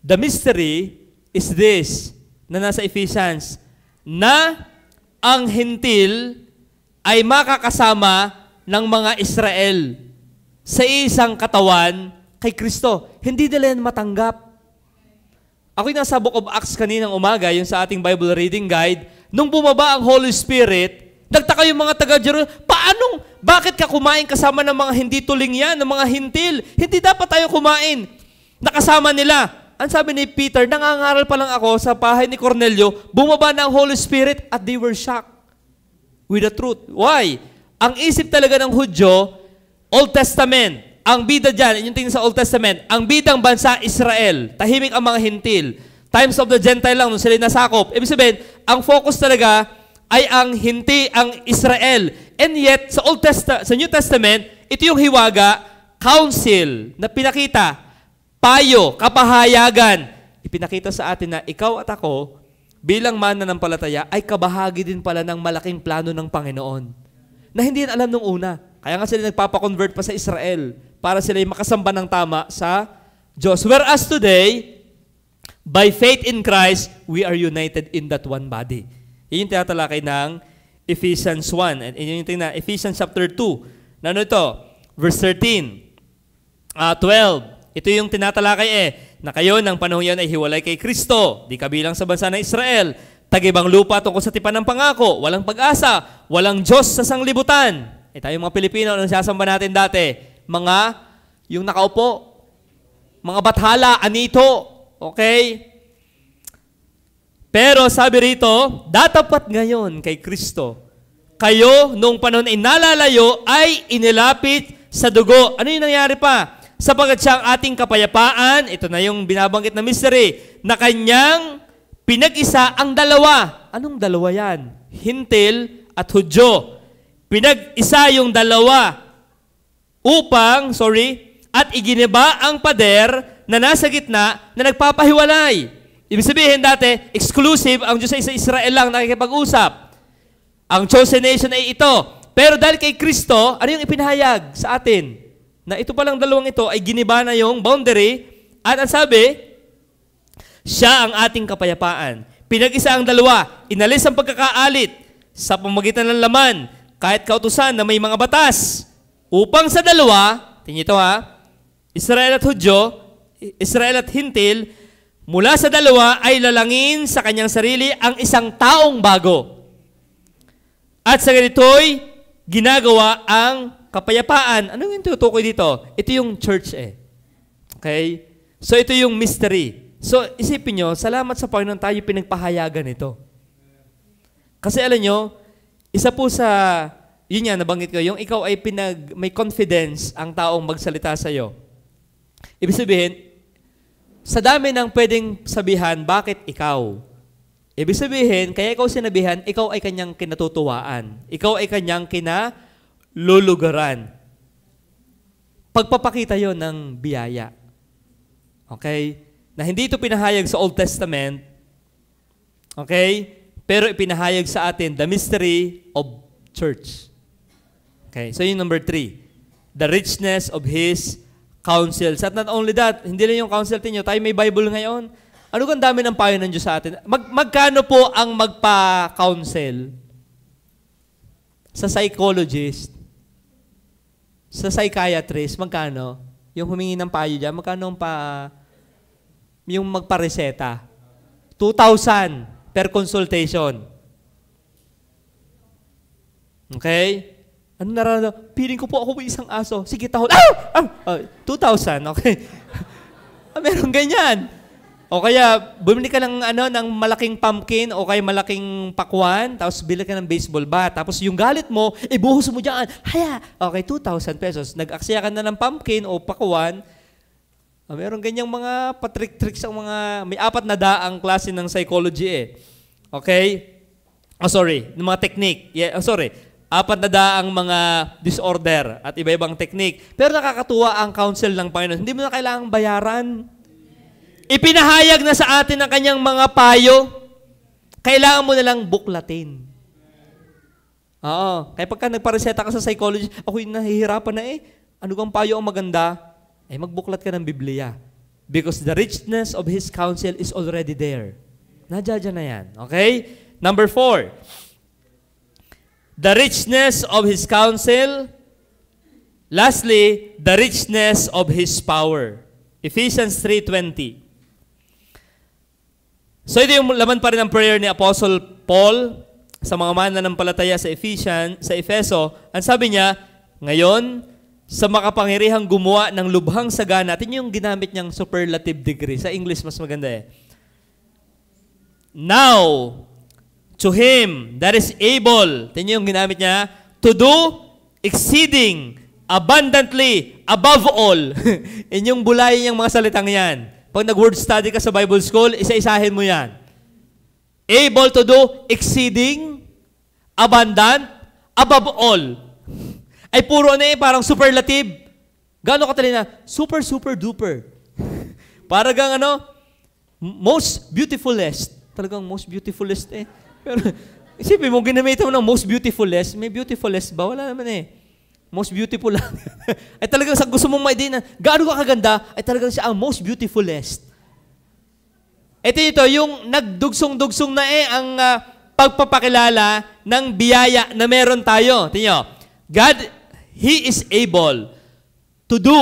Speaker 1: The mystery is this, na nasa Ephesians, na ang hintil ay makakasama ng mga Israel sa isang katawan kay Kristo. Hindi nila yan matanggap. Ako'y nasa Book of Acts kaninang umaga, yung sa ating Bible reading guide, nung bumaba ang Holy Spirit, nagtaka yung mga taga-Jerusalem, bakit ka kumain kasama ng mga hindi tuling yan, ng mga hintil? Hindi dapat tayo kumain. Nakasama nila. Ang sabi ni Peter, nangangaral pa lang ako sa bahay ni Cornelio, bumaba na ang Holy Spirit at they were shocked with the truth. Why? Ang isip talaga ng Hudyo, Old Testament. Ang bida dyan, yung tingin sa Old Testament, ang bidang bansa, Israel. Tahimik ang mga hintil. Times of the Gentile lang, nung sila nasakop. Ibig sabihin, ang focus talaga ay ang Israel. And yet, sa New Testament, ito yung hiwaga, counsel, na pinakita, payo, kapahayagan. Ipinakita sa atin na ikaw at ako, bilang mananampalataya, ay kabahagi din pala ng malaking plano ng Panginoon. Na hindi alam nung una. Kaya nga sila nagpapakonvert pa sa Israel para sila makasamba ng tama sa Diyos. Whereas today, by faith in Christ, we are united in that one body. Yun yung tinatalakay ng Ephesians 1. And yun yung tingnan, Ephesians chapter 2. Ano ito? Verse 13. 12. Ito yung tinatalakay na kayo ng panahon yan ay hiwalay kay Kristo, di kabilang sa bansa ng Israel, tagibang lupa tungkol sa tipan ng pangako, walang pag-asa, walang Diyos sa sanglibutan. Tayo mga Pilipino, anong sasamba natin dati? Yung nakaupo, mga bathala, anito, okay? Pero sabi rito, datapat ngayon kay Kristo, kayo nung panahon ay nalalayo ay inilapit sa dugo. Ano yung nangyari pa? Sapagat siya ang ating kapayapaan, ito na yung binabanggit na mystery, na kanyang pinag-isa ang dalawa. Anong dalawa yan? Hintil at Hudyo. Pinag-isa yung dalawa at iginiba ang pader na nasa gitna na nagpapahiwalay. Ibig sabihin dati, exclusive ang Diyos sa Israel lang nakikipag-usap. Ang chosen nation ay ito. Pero dahil kay Kristo, ano yung ipinahayag sa atin? Na ito palang dalawang ito ay giniba na yung boundary at ang sabi, siya ang ating kapayapaan. Pinag-isa ang dalawa, inalis ang pagkakaalit sa pamamagitan ng laman, kahit kautusan na may mga batas, upang sa dalawa, tingnan ito Israel at Hudyo, Israel at Hintil, mula sa dalawa ay lalangin sa kanyang sarili ang isang taong bago. At sa ganito'y ginagawa ang kapayapaan. Anong yung tutukoy dito? Ito yung church Okay? So ito yung mystery. So isipin nyo, salamat sa Panginoon tayo pinagpahayagan ito. Kasi alam nyo, isa po sa, yun nga, nabanggit ko, yung ikaw ay may confidence ang taong magsalita sa iyo. Ibig sabihin, sa dami ng pwedeng sabihan, bakit ikaw? Ibig sabihin, kaya ikaw sinabihan, ikaw ay kanyang kinatutuwaan. Ikaw ay kanyang kinalulugaran. Pagpapakita yon ng biyaya. Okay? Na hindi ito pinahayag sa Old Testament. Okay? Pero ipinahayag sa atin the mystery of church. Okay, so yung number 3. The richness of His counsels. At not only that, hindi lang yung counsel ninyo, tayo may Bible ngayon. Ano kung dami ng payo ng Diyos sa atin? Magkano po ang magpa-counsel? Sa psychologist, sa psychiatrist, magkano? Yung humingi ng payo dyan, magkano yung magpa-reseta? 2,000 per consultation. Okay? Ano nararamdaman? Piling ko po ako isang aso. Sige, tahol. 2,000. Okay. Meron ganyan. O kaya, bumili ka ng malaking pumpkin o kaya malaking pakwan, tapos bili ka ng baseball bat. Tapos yung galit mo, ibuhos mo dyan. Haya! Okay, 2,000 pesos. Nag-aksaya ka na ng pumpkin o pakwan. Meron ganyang mga patrik-tricks ang mga, may 4 na daang klase ng psychology eh. Okay? Ng mga technique. 4 na daang mga disorder at iba-ibang technique. Pero nakakatuwa ang counsel ng Panginoon. Hindi mo na kailangang bayaran. Ipinahayag na sa atin ang kanyang mga payo. Kailangan mo na lang buklatin. Oo. Kaya pagka nagpareseta ka sa psychology, ako'y nahihirapan na eh. Ano kang payo ang maganda? Magbuklat ka ng Biblia. Because the richness of His counsel is already there. Nadya na yan. Okay? Number 4. The richness of His counsel. Lastly, the richness of His power. Ephesians 3:20. So ito yung laman pa rin ng prayer ni Apostle Paul sa mga mananampalataya sa Efeso. Ang sabi niya, ngayon, sa makapangyarihang gumawa ng lubhang sagana. Ito yung ginamit niyang superlative degree. Sa English, mas maganda eh. Now, to Him that is able, ito yung ginamit niya, to do exceeding, abundantly, above all. Inyong bulayin yung mga salitang yan. Pag nag-word study ka sa Bible School, isa-isahin mo yan. Able to do exceeding, abundant, above all. Ay puro parang superlative. Gaano katalina? Super, super, duper. Para gang most beautifulest. Talagang most beautifulest eh. Pero, isipin mo, ginamit mo ng most beautifulest. May beautifulest ba? Wala naman eh. Most beautiful lang. Ay talagang sa gusto mong ma-idea na, gaano ka kaganda, ay talagang siya ang most beautifulest. Ito, yung nagdugsong-dugsong na ang pagpapakilala ng biyaya na meron tayo. Tingnan nyo, God, He is able to do.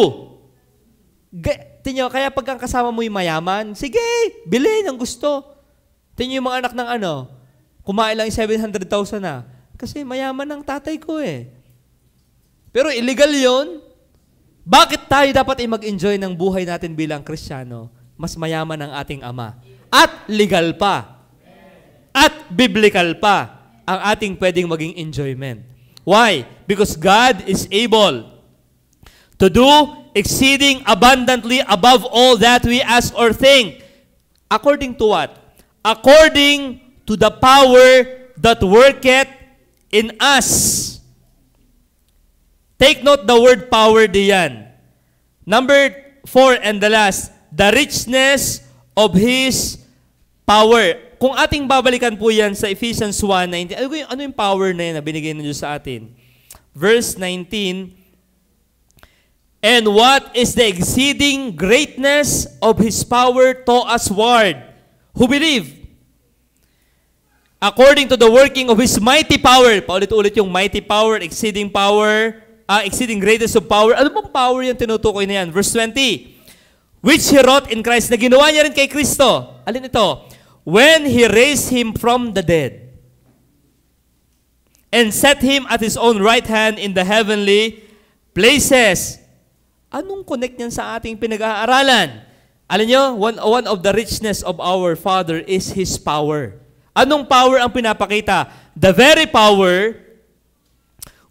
Speaker 1: Tingnan nyo, kaya pag ang kasama mo yung mayaman, sige, bilhin ang gusto. Tingnan nyo yung mga anak ng kumain lang 700,000 na. Kasi mayaman ang tatay ko eh. Pero illegal yon. Bakit tayo dapat mag-enjoy ng buhay natin bilang Kristiyano? Mas mayaman ang ating Ama. At legal pa. At biblical pa ang ating pwedeng maging enjoyment. Why? Because God is able to do exceeding abundantly above all that we ask or think. According to what? According to the power that worketh in us. Take note the word power diyan. Number 4 and the last, the richness of His power. Kung ating babalikan po yan sa Ephesians 1:19, ano yung power na yan na binigay ng Diyos sa atin? Verse 19, and what is the exceeding greatness of His power to usward, who believe? According to the working of His mighty power. Paulit-ulit yung mighty power, exceeding greatness of power. Ano bang power yung tinutukoy na yan? Verse 20, which He wrought in Christ, na ginawa niya rin kay Kristo. Alin ito? When He raised Him from the dead and set Him at His own right hand in the heavenly places. Anong connect niyan sa ating pinag-aaralan? Alam nyo, one of the richness of our Father is His power. Anong power ang pinapakita? The very power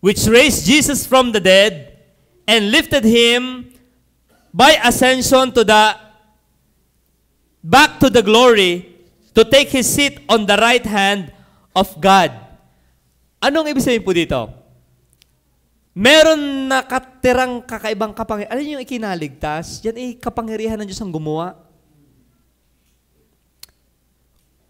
Speaker 1: which raised Jesus from the dead and lifted Him by ascension back to the glory, to take His seat on the right hand of God. Anong ibig sabihin po dito? Meron nakatirang kakaibang kapangyarihan. Ano yung ikinaligtas? Yan kapangyarihan ng Diyos ang gumawa.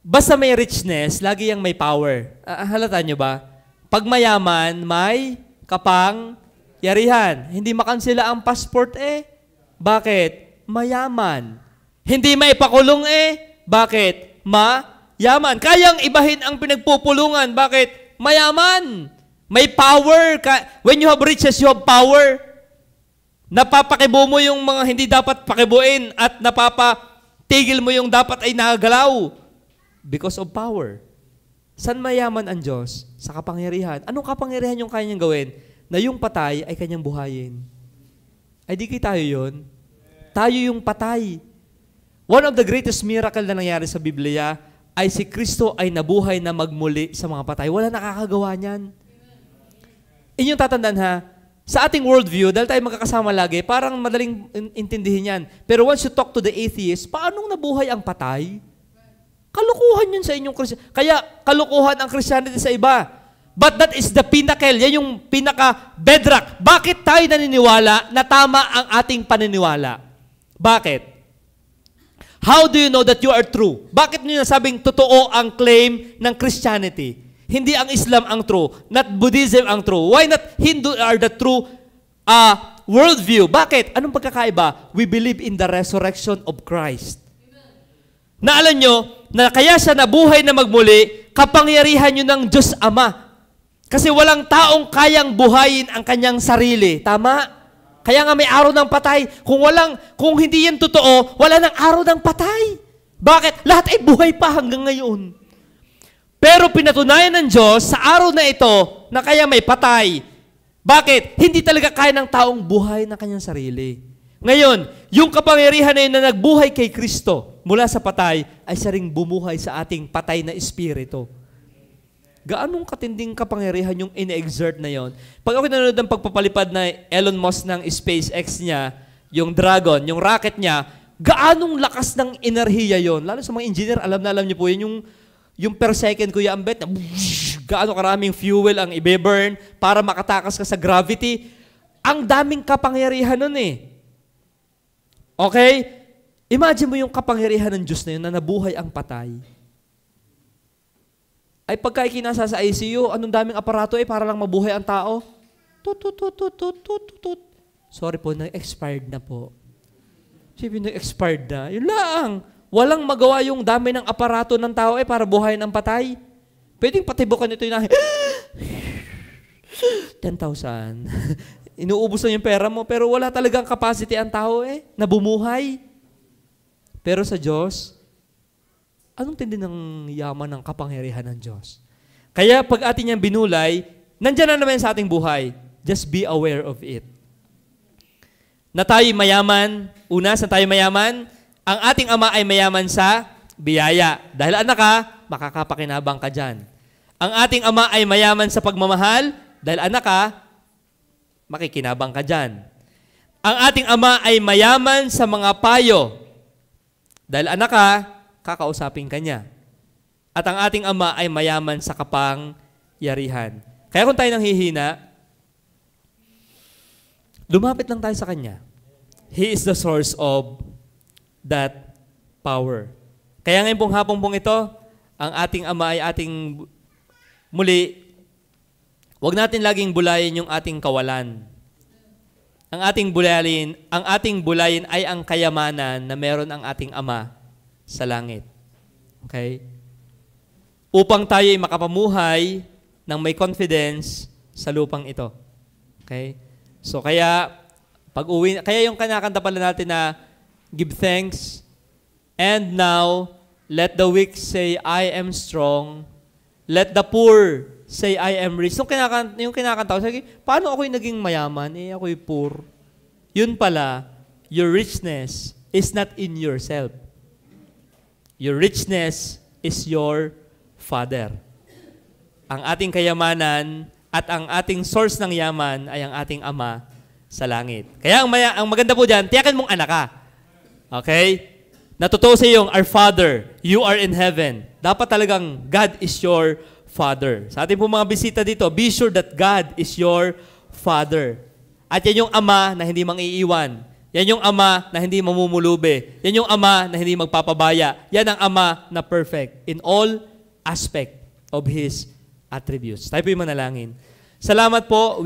Speaker 1: Basta may richness, lagi yung may power. Halata nyo ba? Pag mayaman, may kapangyarihan. Hindi makansela ang passport Bakit? Mayaman. Hindi may pakulong Bakit? Mayaman. Kayang ibahin ang pinagpupulungan. Bakit? Mayaman. May power. When you have riches, you have power. Napapakibo mo yung mga hindi dapat pakibuin at napapatigil mo yung dapat ay nagagalaw. Because of power. San mayaman ang Diyos? Sa kapangyarihan. Anong kapangyarihan yung kanya niyang gawin? Na yung patay ay kanyang buhayin. Ay di tayo yun? Tayo yung patay. One of the greatest miracle na nangyari sa Biblia ay si Kristo ay nabuhay na magmuli sa mga patay. Wala nakakagawa niyan. Inyong tatandaan ha, sa ating worldview, dahil tayo magkakasama lagi, parang madaling intindihin yan. Pero once you talk to the atheist, paanong nabuhay ang patay? Kalukuhan yun sa inyong Christianity. Kaya kalukuhan ang Christianity sa iba. But that is the pinnacle. Yan yung pinaka-bedrock. Bakit tayo naniniwala na tama ang ating paniniwala? Bakit? How do you know that you are true? Bakit nyo nasabing totoo ang claim ng Christianity? Hindi ang Islam ang true, not Buddhism ang true. Why not Hindu are the true worldview? Bakit? Anong pagkakaiba? We believe in the resurrection of Christ. Naalam nyo, na kaya siya nabuhay na magmuli, kapangyarihan nyo ng Diyos Ama. Kasi walang taong kayang buhayin ang kanyang sarili. Tama? Kaya nga may araw ng patay. Kung hindi yan totoo, wala nang araw ng patay. Bakit? Lahat ay buhay pa hanggang ngayon. Pero pinatunayan ng Diyos sa araw na ito na kaya may patay. Bakit? Hindi talaga kaya ng taong buhay ng kanyang sarili. Ngayon, yung kapangyarihan na yun na nagbuhay kay Kristo mula sa patay ay siya ring bumuhay sa ating patay na espiritu. Gaanong katinding kapangyarihan yung ine-exert na yon? Pag ako nanonood ng pagpapalipad na Elon Musk ng SpaceX niya, yung Dragon, yung rocket niya, gaanong lakas ng enerhiya yon? Lalo sa mga engineer, alam na alam niyo po yun, yung per second, Kuya Ambet, gaano karaming fuel ang ibe-burn para makatakas ka sa gravity. Ang daming kapangyarihan nun eh. Okay? Imagine mo yung kapangyarihan ng Diyos na yun na nabuhay ang patay. Ay pagka ikinasa sa ICU, anong daming aparato para lang mabuhay ang tao? Tut. Sorry po, nag-expired na po. Sabi, nag-expired na. Yun lang. Walang magawa yung dami ng aparato ng tao para buhayin ang patay. Pwedeng patibukan ito yung 10,000. Inuubos lang yung pera mo, pero wala talagang capacity ang tao na bumuhay. Pero sa Diyos, anong tindi ng yaman ng kapangyarihan ng Diyos? Kaya pag atin niyang binulay, nandyan na naman sa ating buhay. Just be aware of it. Na tayo mayaman, una, sa tayo mayaman, ang ating Ama ay mayaman sa biyaya. Dahil anak ka, makakapakinabang ka dyan. Ang ating Ama ay mayaman sa pagmamahal. Dahil anak ka, makikinabang ka dyan. Ang ating Ama ay mayaman sa mga payo. Dahil anak ka, kakausapin ka niya. At ang ating Ama ay mayaman sa kapangyarihan. Kaya kung tayo nanghihina, lumapit lang tayo sa Kanya. He is the source of that power. Kaya ngayon pong hapong pong ito, ang ating Ama ay ating muli, huwag natin laging bulayin yung ating kawalan. Ang ating bulayin ay ang kayamanan na meron ang ating Ama sa langit. Okay? Upang tayo ay makapamuhay ng may confidence sa lupang ito. Okay? So kaya yung kinakanta pala natin na give thanks, and now let the weak say, I am strong. Let the poor say, I am rich. Yung kinakanta ko, sabi, paano ako'y naging mayaman? Ako'y poor. Yun pala, your richness is not in yourself. Your richness is your Father. Ang ating kayamanan at ang ating source ng yaman ay ang ating Ama sa langit. Kaya ang maganda po dyan, tiyakan mong anak ka. Okay? Natutuo sa iyong, our Father, you are in heaven. Dapat talagang God is your Father. Sa ating po mga bisita dito, be sure that God is your Father. At yan yung Ama na hindi mang-iiwan. Yan yung Ama na hindi mamumulubi. Yan yung Ama na hindi magpapabaya. Yan ang Ama na perfect in all aspect of His attributes. Tayo po yung manalangin. Salamat po.